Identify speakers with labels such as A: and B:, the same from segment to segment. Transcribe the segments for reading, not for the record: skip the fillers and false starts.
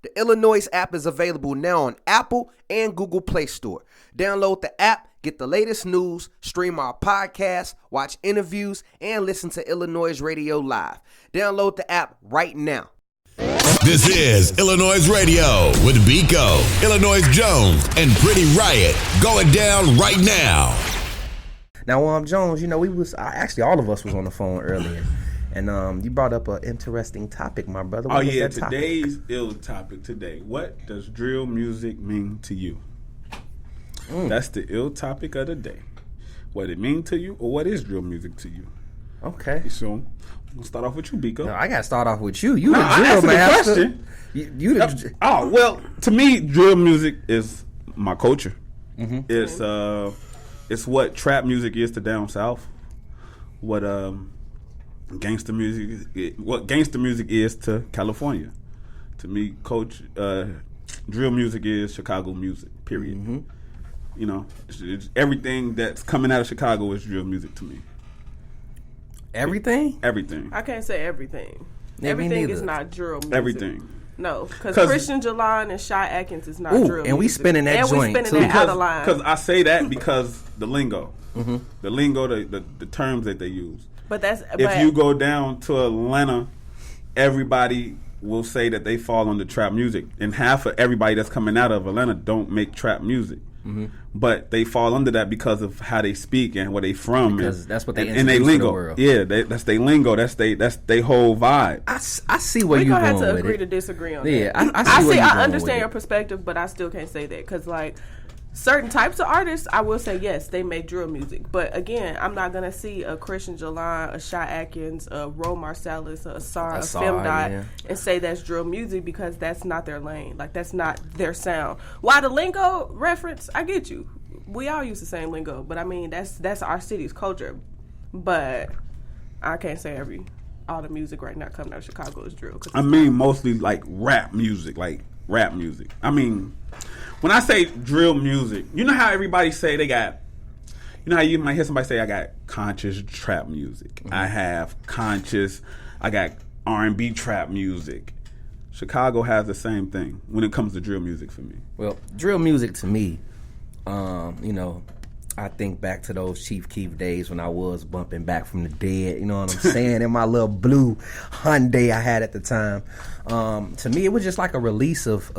A: The iLLANOiZE app is available now on Apple and Google Play Store. Download the app, get the latest news, stream our podcasts, watch interviews, and listen to iLLANOiZE Radio live. Download the app right now.
B: This is iLLANOiZE Radio with Biko, iLLANOiZE Jones, and Pretty Riot. Going down right now.
A: Now, Jones, you know, actually all of us was on the phone earlier. And you brought up an interesting topic, my brother.
C: What is that topic? Today's ill topic today. What does drill music mean to you? That's the ill topic of the day. What it mean to you, or what is drill music to you?
A: Okay.
C: So, we'll start off with you, Biko.
A: No, I got to start off with you. You the drill master.
C: Well, to me, drill music is my culture.
A: Mm-hmm.
C: It's what trap music is to down south. What gangster music is to California. To me, drill music is Chicago music, period.
A: Mm-hmm.
C: You know, it's everything that's coming out of Chicago is drill music to me.
A: Everything?
C: Everything.
D: I can't say everything.
A: Yeah,
D: everything is not drill music.
C: Everything.
D: No, because Christian Jalon and Shy Atkins is not drill music.
A: And we spinning that joint,
D: and we spinning that out of line.
C: Because I say that because the lingo.
A: Mm-hmm.
C: The lingo, the terms that they use.
D: If
C: you go down to Atlanta, everybody will say that they fall under trap music, and half of everybody that's coming out of Atlanta don't make trap music.
A: Mm-hmm.
C: But they fall under that because of how they speak and where they from.
A: Because that's what they
C: and they lingo.
A: To the world.
C: Yeah, that's their lingo. That's they whole vibe.
A: I see where you're going with it. We're going
D: to have to agree to disagree on that.
A: Yeah, I
D: understand your perspective, but I still can't say that because, like, certain types of artists, I will say, yes, they make drill music. But, again, I'm not going to see a Christian Jalon, a Shy Atkins, a Ro Marcellus, a Asar, a Femdot, and say that's drill music because that's not their lane. Like, that's not their sound. Why the lingo reference, I get you. We all use the same lingo. But, I mean, that's our city's culture. But I can't say all the music right now coming out of Chicago is drill.
C: I mean, mostly, like, rap music. I mean, when I say drill music, you know how everybody say they got, you know how you might hear somebody say, I got conscious trap music. Mm-hmm. I got R&B trap music. Chicago has the same thing when it comes to drill music for me.
A: Well, drill music to me, you know, I think back to those Chief Keef days when I was bumping back from the dead, you know what I'm saying, in my little blue Hyundai I had at the time. To me, it was just like a release of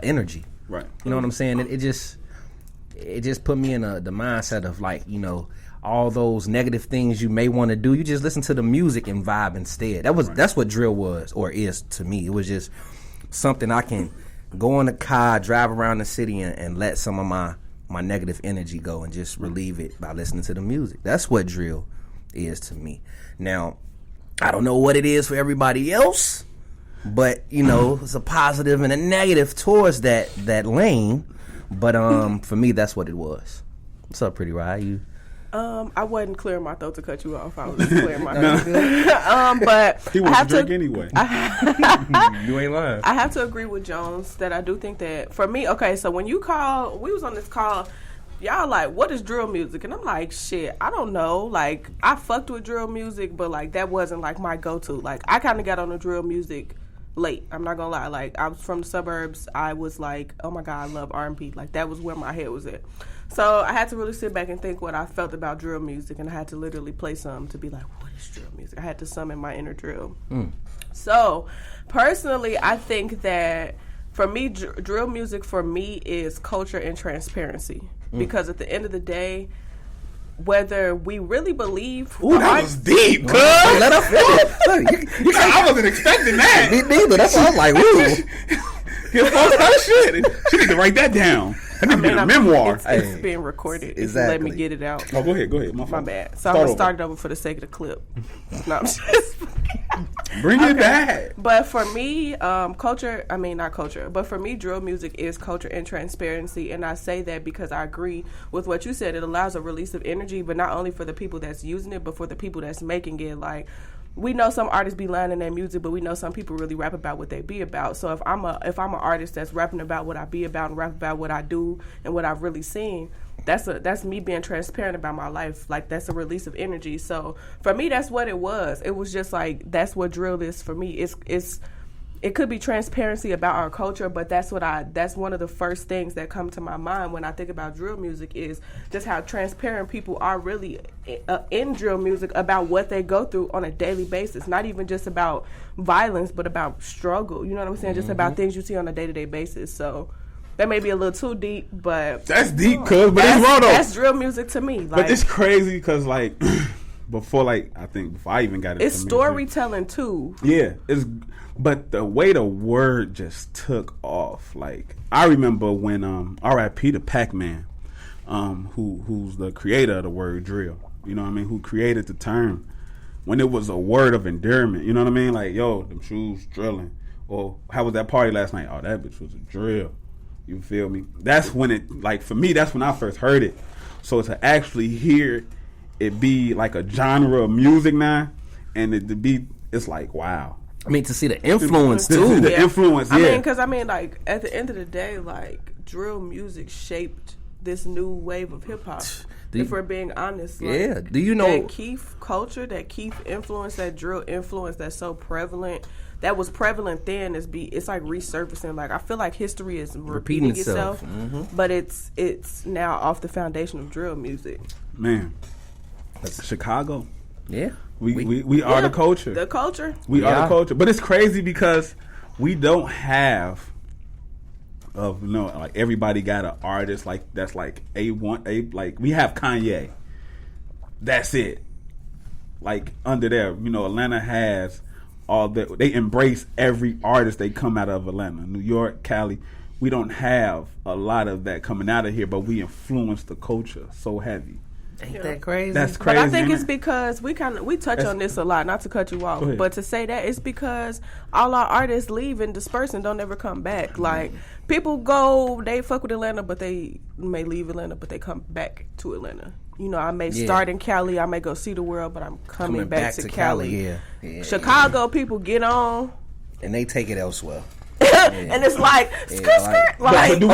A: energy.
C: Right.
A: You know what I'm saying? It just put me in the mindset of, like, you know, all those negative things you may want to do, you just listen to the music and vibe instead. That's what drill was or is to me. It was just something I can go in the car, drive around the city and let some of my negative energy go and just relieve it by listening to the music. That's what drill is to me. Now, I don't know what it is for everybody else, but, you know, it's a positive and a negative towards that lane. But for me, that's what it was. What's up, Pretty Rye? You?
D: I wasn't clearing my throat to cut you off. I was just clearing my throat. But
C: he wants to drink anyway.
A: You ain't lying.
D: I have to agree with Jones that I do think that for me, okay, so when we was on this call, y'all like, what is drill music? And I'm like, shit, I don't know. Like, I fucked with drill music, but, like, that wasn't, like, my go-to. Like, I kind of got on the drill music late. I'm not gonna lie. Like, I was from the suburbs. I was like, oh my God, I love R&B. Like, that was where my head was at. So I had to really sit back and think what I felt about drill music, and I had to literally play some to be like, what is drill music? I had to summon my inner drill. So personally, I think that for me, drill music for me is culture and transparency. Because at the end of the day, whether we really believe...
C: Ooh, that was deep, cuz!
A: Let her finish.
C: I wasn't expecting that.
A: Me neither. That's why I was like, ooh.
C: He'll post her shit. She need to write that down. That needs to be a memoir.
D: It's being recorded.
A: Exactly.
D: Let me get it out.
C: Oh, go ahead.
D: My bad. So I'm going to start it over for the sake of the clip. No, I'm just...
C: Bring it back.
D: But for me, not culture, but for me, drill music is culture and transparency. And I say that because I agree with what you said. It allows a release of energy, but not only for the people that's using it, but for the people that's making it. Like, we know some artists be lying in their music, but we know some people really rap about what they be about. So if I'm an artist that's rapping about what I be about and rap about what I do and what I've really seen, that's me being transparent about my life. Like, that's a release of energy. So for me, that's what it was. It was just like, that's what drill is for me. it could be transparency about our culture, but that's one of the first things that come to my mind when I think about drill music is just how transparent people are really in drill music about what they go through on a daily basis. Not even just about violence, but about struggle. You know what I'm saying? Just about things you see on a day-to-day basis. So that may be a little too deep, but
C: that's deep, cuz. But it's wrong though.
D: That's drill music to me. Like,
C: but it's crazy because like before I even got it,
D: it's storytelling too.
C: Yeah, but the way the word just took off, like I remember when R.I.P. to Pac-Man, who's the creator of the word drill. You know what I mean? Who created the term when it was a word of endearment. You know what I mean? Like, yo, them shoes drilling. Or how was that party last night? Oh, that bitch was a drill. You feel me? That's when it, like, for me, that's when I first heard it. So to actually hear it be like a genre of music now, and it to be, it's like, wow.
A: I mean, to see the influence too.
C: The influence, yeah.
D: I mean, because like at the end of the day, like drill music shaped this new wave of hip hop. If we're being honest, like,
A: yeah. Do you know
D: that Keith culture, that Keith influence, that drill influence that's so prevalent, that was prevalent then, it's like resurfacing. Like I feel like history is repeating itself, but it's now off the foundation of drill music.
C: Man, Chicago.
A: Yeah.
C: We are the culture.
D: The culture.
C: We are the culture. But it's crazy because we don't have like everybody got an artist like that's like like we have Kanye. That's it. Like under there, Atlanta has all that. They embrace every artist they come out of Atlanta, New York, Cali. We don't have a lot of that coming out of here, but we influence the culture so heavy.
A: Ain't that crazy?
C: That's crazy.
D: But I think it's because we touch on this a lot, not to cut you off, but to say that it's because all our artists leave and disperse and don't ever come back. Like people go, they fuck with Atlanta, but they may leave Atlanta, but they come back to Atlanta. I may start in Cali, I may go see the world, but I'm coming back to Cali.
A: Yeah.
D: Chicago people get on,
A: and they take it elsewhere.
D: And it's like,
C: but do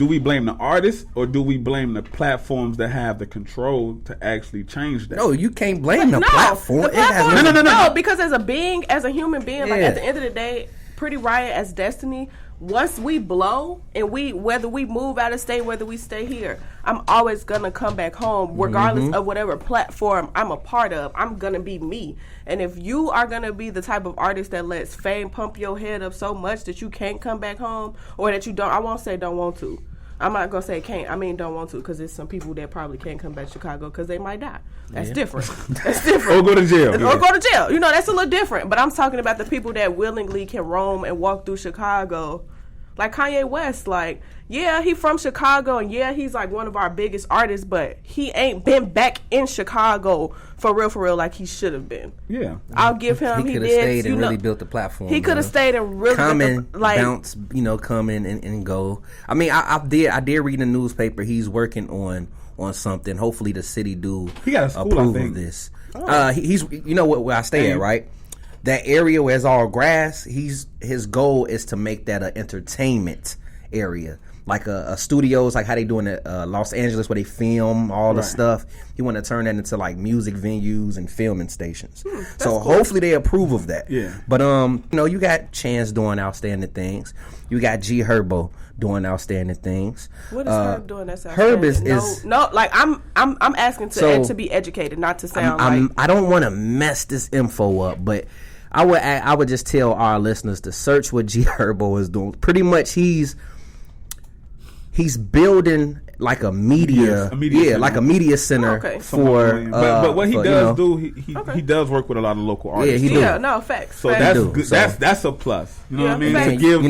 C: we blame the artist or do we blame the platforms that have the control to actually change that?
A: No, you can't blame the platform.
D: No, because as a human being, like at the end of the day, Pretty Riot as Destiny, once we blow and whether we move out of state, whether we stay here, I'm always gonna come back home regardless of whatever platform I'm a part of. I'm gonna be me. And if you are gonna be the type of artist that lets fame pump your head up so much that you can't come back home, or that you don't, I won't say don't want to. I'm not gonna say can't. I mean don't want to, because there's some people that probably can't come back to Chicago because they might die. That's different. That's different.
C: Or go to jail.
D: Or go to jail. That's a little different. But I'm talking about the people that willingly can roam and walk through Chicago. Like Kanye West, like, yeah, he from Chicago, and yeah, he's like one of our biggest artists, but he ain't been back in Chicago for real, like he should have been.
C: Yeah,
D: I'll give him.
A: He could have stayed and really built the platform.
D: He could have stayed and really
A: bounce, come in and go. I mean, I did read in the newspaper he's working on something. Hopefully, the city do approve of this. Oh. He's where I stay at, right? That area where it's all grass, his goal is to make that an entertainment area, like a studios, like how they do in Los Angeles where they film all the stuff. He want to turn that into like music venues and filming stations. So hopefully they approve of that.
C: Yeah.
A: But you got Chance doing outstanding things. You got G Herbo doing outstanding things.
D: What is Herb doing that's outstanding?
A: Herb is
D: like I'm asking to be educated, not to sound
A: I don't want to mess this info up, but I would just tell our listeners to search what G Herbo is doing. Pretty much he's building like a media center for.
C: But what he does he does work with a lot of local artists.
D: Facts.
C: So that's a plus. You know what I mean?
D: Facts.
C: To give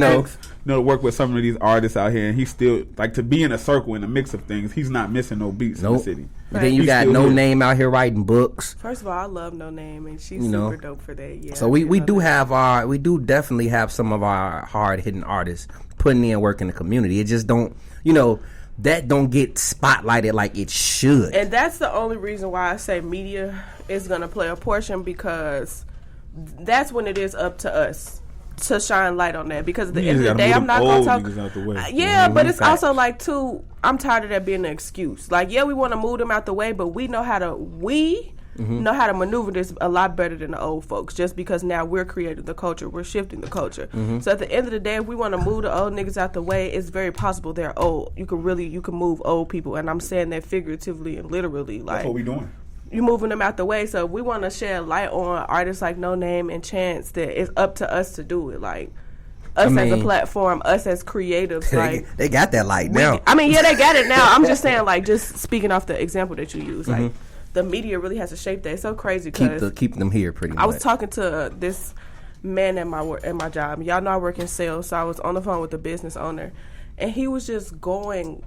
C: to work with some of these artists out here, and he's still like to be in a circle in the mix of things. He's not missing no beats in the city.
A: Right. Then you got No Name out here writing books.
D: First of all, I love No Name, and she's super dope for that. Yeah.
A: So we do definitely have some of our hard hitting artists putting in work in the community. It just don't that don't get spotlighted like it should.
D: And that's the only reason why I say media is gonna play a portion, because that's when it is up to us to shine light on that, because at the end of the day, I'm not gonna talk. But it's also like too. I'm tired of that being an excuse. Like, yeah, we want to move them out the way, but we know how to. We know how to maneuver this a lot better than the old folks, just because now we're creating the culture, we're shifting the culture. So at the end of the day, if we want to move the old niggas out the way, it's very possible they're old. You can move old people, and I'm saying that figuratively and literally. Like,
C: that's what we doing.
D: You moving them out the way, so we want to shed light on artists like No Name and Chance. That it's up to us to do it. Like us as a platform, us as creatives. Like
A: they got that light now.
D: I mean, yeah, they got it now. I'm just saying, like, just speaking off the example that you use, like the media really has to shape that. It's so crazy.
A: Keep them here pretty much.
D: I was talking to this man at my job. Y'all know I work in sales, so I was on the phone with the business owner, and he was just going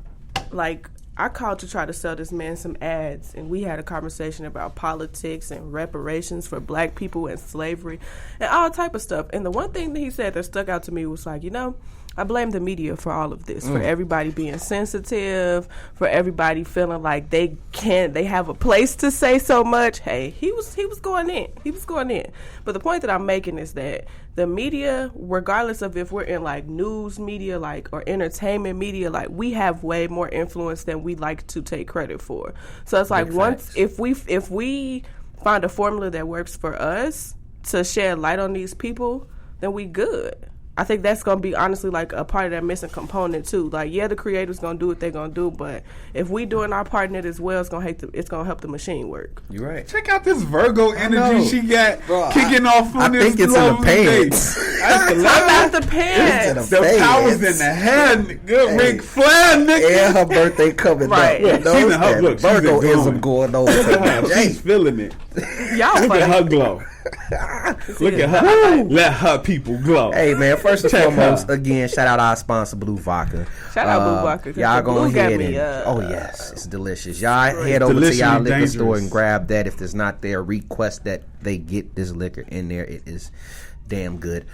D: like. I called to try to sell this man some ads, and we had a conversation about politics and reparations for black people and slavery and all type of stuff. And the one thing that he said that stuck out to me was like, I blame the media for all of this, for everybody being sensitive, for everybody feeling like they have a place to say so much. Hey, he was going in. He was going in. But the point that I'm making is that the media, regardless of if we're in like news media, like, or entertainment media, like, we have way more influence than we like to take credit for. So it's like, if we find a formula that works for us to shed light on these people, then we good. I think that's going to be honestly like a part of that missing component too. Like, yeah, the creators going to do what they're going to do, but if we doing our part in it as well, it's going to help the machine work.
A: You're right.
C: Check out this Virgo energy she got kicking off on this.
A: I think it's in the pants.
D: That's about the pants.
C: The power's in the head. Good Ric Flair, nigga.
A: And her birthday coming
D: right.
A: up.
C: Look,
A: Virgoism going on.
C: She's feeling it.
D: Y'all
C: look at her glow. Look at her. Let her people glow.
A: Hey, man, first and foremost, again, shout out our sponsor, Blue Vodka.
D: Shout out Blue Vodka.
A: Y'all go ahead and, oh, yes, it's delicious. Y'all head over to y'all liquor store and grab that. If it's not there, request that they get this liquor in there. It is damn good.